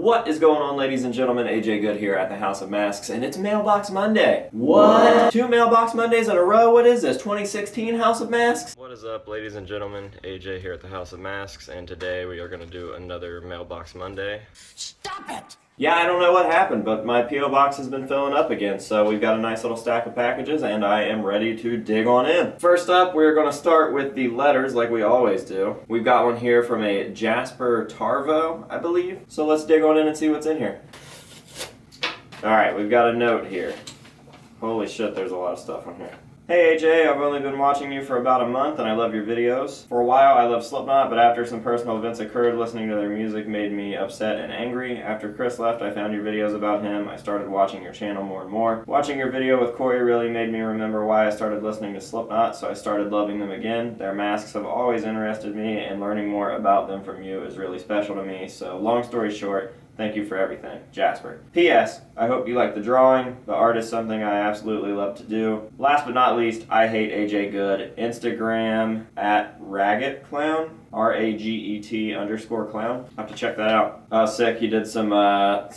What is going on, ladies and gentlemen? AJ Good here at the House of Masks, and it's Mailbox Monday. What? 2 Mailbox Mondays in a row? What is this, 2016 House of Masks? What is up, ladies and gentlemen? AJ here at the House of Masks, and today we are going to do another Mailbox Monday. Stop it! Yeah, I don't know what happened, but my P.O. box has been filling up again, so we've got a nice little stack of packages, and I am ready to dig on in. First up, we're going to start with the letters like we always do. We've got one here from a Jasper Tarvo, I believe. So let's dig on in and see what's in here. Alright, we've got a note here. Holy shit, there's a lot of stuff on here. Hey AJ, I've only been watching you for about a month and I love your videos. For a while I loved Slipknot, but after some personal events occurred, listening to their music made me upset and angry. After Chris left, I found your videos about him. I started watching your channel more and more. Watching your video with Corey really made me remember why I started listening to Slipknot, so I started loving them again. Their masks have always interested me, and learning more about them from you is really special to me. So long story short, thank you for everything, Jasper. P.S. I hope you like the drawing. The art is something I absolutely love to do. Last but not least, I hate AJ Good. Instagram at RagetClown. RAGET_clown. Have to check that out. Oh, sick. He did some art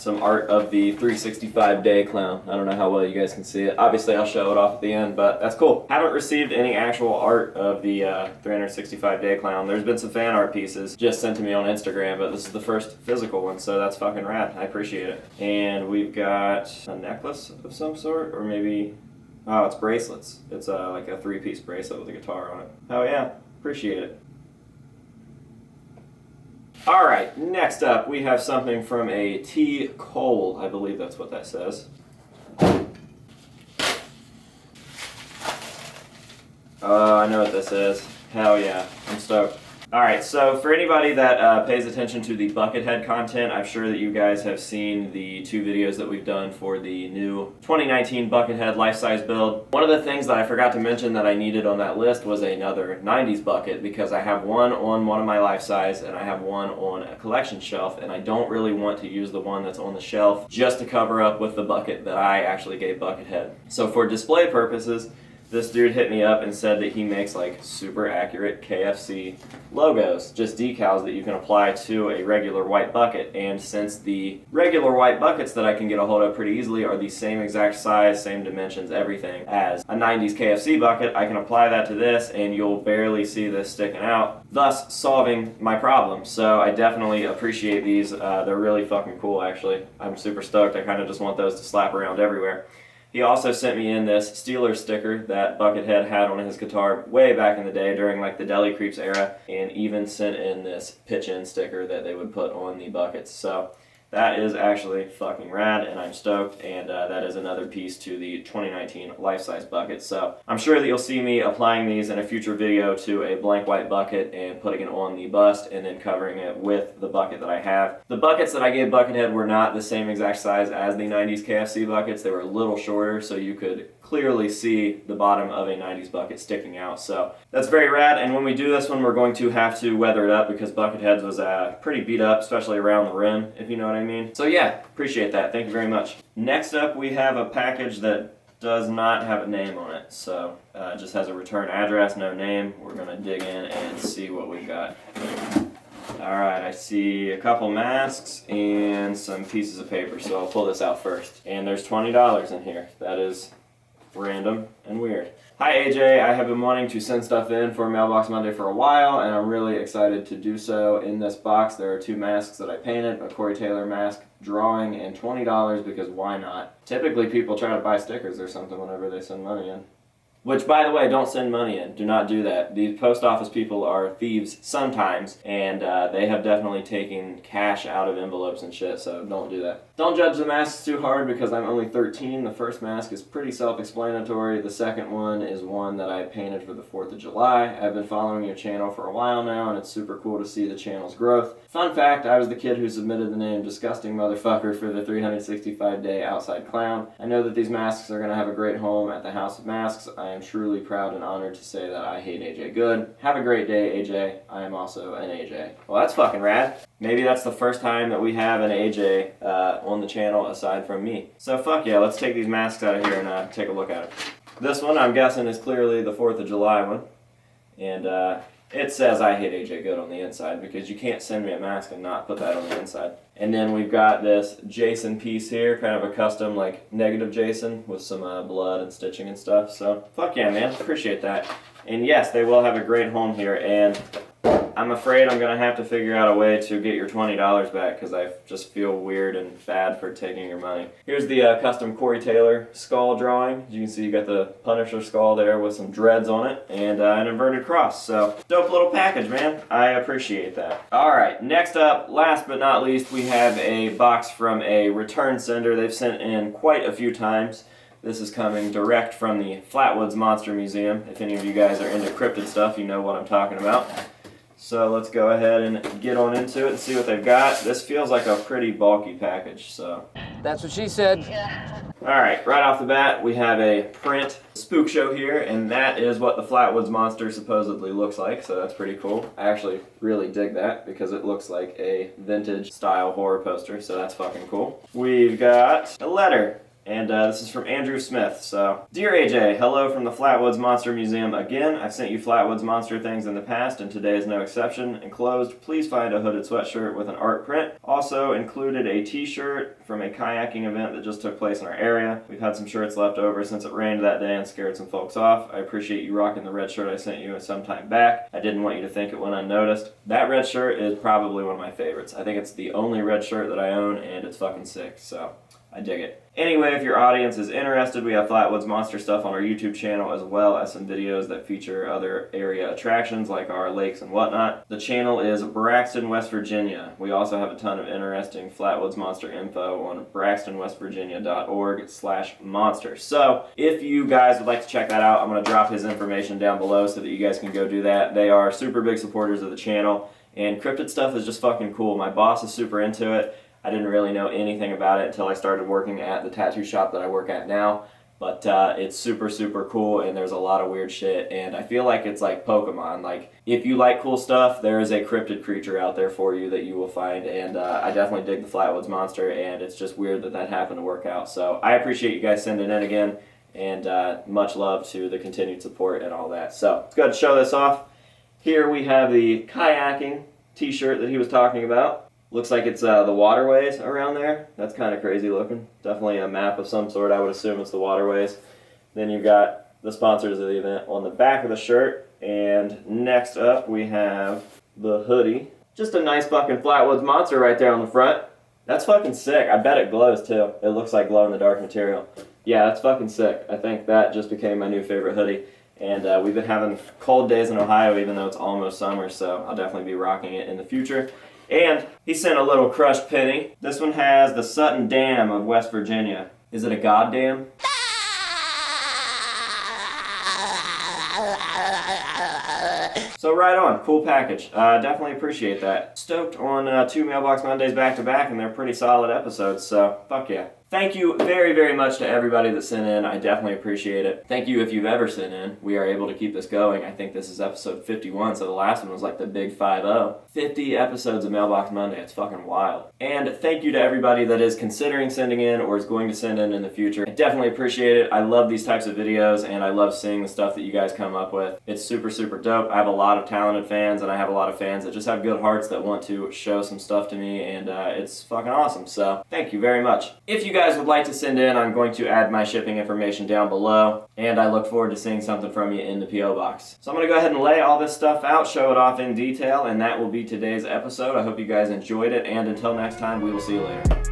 of the 365-day clown. I don't know how well you guys can see it. Obviously, I'll show it off at the end, but that's cool. Haven't received any actual art of the 365-day clown. There's been some fan art pieces just sent to me on Instagram, but this is the first physical one, so that's fucking rad. I appreciate it. And we've got a necklace of some sort, or maybe... Oh, it's bracelets. It's like a 3-piece bracelet with a guitar on it. Oh yeah, appreciate it. Alright, next up we have something from a T. Cole. I believe that's what that says. Oh, I know what this is. Hell yeah, I'm stoked. Alright, so for anybody that pays attention to the Buckethead content, I'm sure that you guys have seen the 2 videos that we've done for the new 2019 Buckethead life-size build. One of the things that I forgot to mention that I needed on that list was another 90s bucket, because I have one on one of my life-size and I have one on a collection shelf, and I don't really want to use the one that's on the shelf just to cover up with the bucket that I actually gave Buckethead. So for display purposes, this dude hit me up and said that he makes like super accurate KFC logos, just decals that you can apply to a regular white bucket. And since the regular white buckets that I can get a hold of pretty easily are the same exact size, same dimensions, everything as a 90s KFC bucket, I can apply that to this and you'll barely see this sticking out, thus solving my problem. So I definitely appreciate these. They're really fucking cool, actually. I'm super stoked. I kind of just want those to slap around everywhere. He also sent me in this Steelers sticker that Buckethead had on his guitar way back in the day during like the Deli Creeps era, and even sent in this pitch-in sticker that they would put on the buckets. So that is actually fucking rad, and I'm stoked, and that is another piece to the 2019 life-size bucket. So I'm sure that you'll see me applying these in a future video to a blank white bucket and putting it on the bust and then covering it with the bucket that I have. The buckets that I gave Buckethead were not the same exact size as the 90s KFC buckets. They were a little shorter, so you could clearly see the bottom of a 90s bucket sticking out. So that's very rad, and when we do this one, we're going to have to weather it up because Buckethead's was pretty beat up, especially around the rim, if you know what I mean. So yeah, appreciate that. Thank you very much. Next up, we have a package that does not have a name on it, so it just has a return address, no name. We're going to dig in and see what we've got. Alright, I see a couple masks and some pieces of paper, so I'll pull this out first. And there's $20 in here. That is random and weird. Hi AJ, I have been wanting to send stuff in for Mailbox Monday for a while, and I'm really excited to do so. In this box there are 2 masks that I painted, a Corey Taylor mask drawing, and $20 because why not? Typically people try to buy stickers or something whenever they send money in. Which, by the way, don't send money in. Do not do that. These post office people are thieves sometimes, and they have definitely taken cash out of envelopes and shit, so don't do that. Don't judge the masks too hard because I'm only 13. The first mask is pretty self-explanatory. The second one is one that I painted for the 4th of July. I've been following your channel for a while now, and it's super cool to see the channel's growth. Fun fact, I was the kid who submitted the name Disgusting Motherfucker for the 365-day outside clown. I know that these masks are going to have a great home at the House of Masks. I am truly proud and honored to say that I hate AJ Good. Have a great day, AJ. I am also an AJ. Well, that's fucking rad. Maybe that's the first time that we have an AJ on the channel aside from me. So fuck yeah, let's take these masks out of here and take a look at it. This one, I'm guessing, is clearly the 4th of July one. And It says I hate AJ Good on the inside because you can't send me a mask and not put that on the inside. And then we've got this Jason piece here, kind of a custom like negative Jason with some blood and stitching and stuff. So fuck yeah, man, appreciate that. And yes, they will have a great home here, and I'm afraid I'm gonna have to figure out a way to get your $20 back because I just feel weird and bad for taking your money. Here's the custom Corey Taylor skull drawing. As you can see, you got the Punisher skull there with some dreads on it and an inverted cross. So dope little package, man. I appreciate that. All right, next up, last but not least, we have a box from a return sender. They've sent in quite a few times. This is coming direct from the Flatwoods Monster Museum. If any of you guys are into cryptid stuff, you know what I'm talking about. So let's go ahead and get on into it and see what they've got. This feels like a pretty bulky package, so. That's what she said. Alright, right off the bat, we have a print spook show here, and that is what the Flatwoods Monster supposedly looks like, so that's pretty cool. I actually really dig that because it looks like a vintage style horror poster, so that's fucking cool. We've got a letter. And this is from Andrew Smith. So, Dear AJ, hello from the Flatwoods Monster Museum again. I've sent you Flatwoods Monster things in the past, and today is no exception. Enclosed, please find a hooded sweatshirt with an art print. Also included a t-shirt from a kayaking event that just took place in our area. We've had some shirts left over since it rained that day and scared some folks off. I appreciate you rocking the red shirt I sent you some time back. I didn't want you to think it went unnoticed. That red shirt is probably one of my favorites. I think it's the only red shirt that I own, and it's fucking sick, so I dig it. Anyway, if your audience is interested, we have Flatwoods Monster stuff on our YouTube channel as well as some videos that feature other area attractions like our lakes and whatnot. The channel is Braxton, West Virginia. We also have a ton of interesting Flatwoods Monster info on braxtonwestvirginia.org/monster. So if you guys would like to check that out, I'm going to drop his information down below so that you guys can go do that. They are super big supporters of the channel, and cryptid stuff is just fucking cool. My boss is super into it. I didn't really know anything about it until I started working at the tattoo shop that I work at now, but it's super, super cool, and there's a lot of weird shit, and I feel like it's like Pokemon. Like, if you like cool stuff, there is a cryptid creature out there for you that you will find, and I definitely dig the Flatwoods Monster, and it's just weird that that happened to work out. So I appreciate you guys sending in again, and much love to the continued support and all that. So let's go ahead and show this off. Here we have the kayaking t-shirt that he was talking about. Looks like it's the waterways around there. That's kind of crazy looking. Definitely a map of some sort. I would assume it's the waterways. Then you've got the sponsors of the event on the back of the shirt. And next up we have the hoodie. Just a nice fucking Flatwoods Monster right there on the front. That's fucking sick. I bet it glows too. It looks like glow-in-the-dark material. Yeah, that's fucking sick. I think that just became my new favorite hoodie. And we've been having cold days in Ohio even though it's almost summer, so I'll definitely be rocking it in the future. And he sent a little crushed penny. This one has the Sutton Dam of West Virginia. Is it a goddamn? So right on, cool package. Definitely appreciate that. Stoked on 2 Mailbox Mondays back to back, and they're pretty solid episodes, so fuck yeah. Thank you very, very much to everybody that sent in. I definitely appreciate it. Thank you if you've ever sent in. We are able to keep this going. I think this is episode 51, so the last one was like the big 5-0. 50 episodes of Mailbox Monday. It's fucking wild. And thank you to everybody that is considering sending in or is going to send in the future. I definitely appreciate it. I love these types of videos, and I love seeing the stuff that you guys come up with. It's super, super dope. I have a lot of talented fans, and I have a lot of fans that just have good hearts that want to show some stuff to me, and it's fucking awesome. So thank you very much. If you guys would like to send in, I'm going to add my shipping information down below, and I look forward to seeing something from you in the P.O. box. So I'm going to go ahead and lay all this stuff out, show it off in detail, and that will be today's episode. I hope you guys enjoyed it, and until next time, we will see you later.